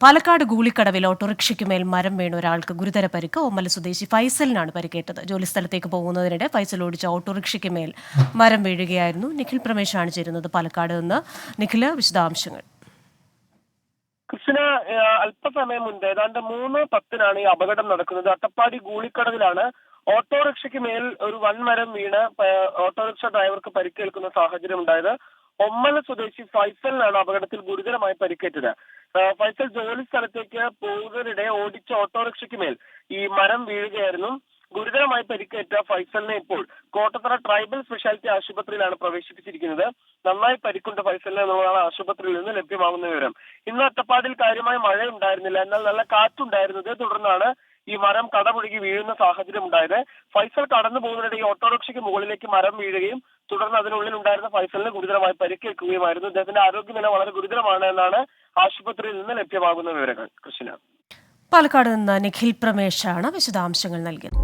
പാലക്കാട് ഗൂളിക്കടവിൽ ഓട്ടോറിക്ഷയ്ക്ക് മേൽ മരം വീണ ഒരാൾക്ക് ഗുരുതര പരിക്ക്. ഒമ്മല സ്വദേശി ഫൈസലിനാണ് പരിക്കേറ്റത്. ജോലിസ്ഥലത്തേക്ക് പോകുന്നതിനിടെ ഫൈസൽ ഓടിച്ച ഓട്ടോറിക്ഷയ്ക്ക് മേൽ മരം വീഴുകയായിരുന്നു. നിഖിൽ പ്രമേശാണ് ചേരുന്നത് പാലക്കാട് നിന്ന്. നിഖില്, വിശദാംശങ്ങൾ. കൃഷ്ണ, അല്പസമയം മുൻപ് ഏതാണ്ട് 3:10 ഈ അപകടം നടക്കുന്നത്. അട്ടപ്പാടി ഗൂളിക്കടവിലാണ്. ഓട്ടോറിക്ഷയ്ക്ക് മേൽ ഒരു വൻമരം വീണ് ഓട്ടോറിക്ഷ ഡ്രൈവർക്ക് പരിക്കേൽക്കുന്ന സാഹചര്യം ഉണ്ടായത്. ഒമ്മല സ്വദേശി ഫൈസലിനാണ് അപകടത്തിൽ ഗുരുതരമായി പരിക്കേറ്റത്. ഫൈസൽ ജോലി സ്ഥലത്തേക്ക് പോകുന്നതിനിടെ ഓടിച്ച ഓട്ടോറിക്ഷയ്ക്ക് മേൽ ഈ മരം വീഴുകയായിരുന്നു. ഗുരുതരമായി പരിക്കേറ്റ ഫൈസലിനെ ഇപ്പോൾ കോട്ടത്തറ ട്രൈബൽ സ്പെഷ്യാലിറ്റി ആശുപത്രിയിലാണ് പ്രവേശിപ്പിച്ചിരിക്കുന്നത്. നന്നായി പരിക്കുണ്ട് ഫൈസലിനെ എന്നുള്ളതാണ് ആശുപത്രിയിൽ നിന്ന് ലഭ്യമാകുന്ന വിവരം. ഇന്ന് അട്ടപ്പാടിയിൽ കാര്യമായ മഴ ഉണ്ടായിരുന്നില്ല, എന്നാൽ നല്ല കാറ്റുണ്ടായിരുന്നതിനെ തുടർന്നാണ് ഈ മരം കടപുഴകി വീഴുന്ന സാഹചര്യം ഉണ്ടായത്. ഫൈസൽ കടന്നു പോകുന്നതിനിടെ ഈ ഓട്ടോറിക്ഷയ്ക്ക് മുകളിലേക്ക് മരം വീഴുകയും തുടർന്ന് അതിനുള്ളിൽ ഉണ്ടായിരുന്ന ഫൈസലിന് ഗുരുതരമായി പരിക്കേൽക്കുകയുമായിരുന്നു. ഇദ്ദേഹത്തിന്റെ ആരോഗ്യനില വളരെ ഗുരുതരമാണ് എന്നാണ് ആശുപത്രിയിൽ നിന്ന് ലഭ്യമാകുന്ന വിവരങ്ങൾ. കൃഷ്ണ, പാലക്കാട് നിന്ന് നിഖിൽ പ്രമേശാണ് വിശദാംശങ്ങൾ നൽകിയത്.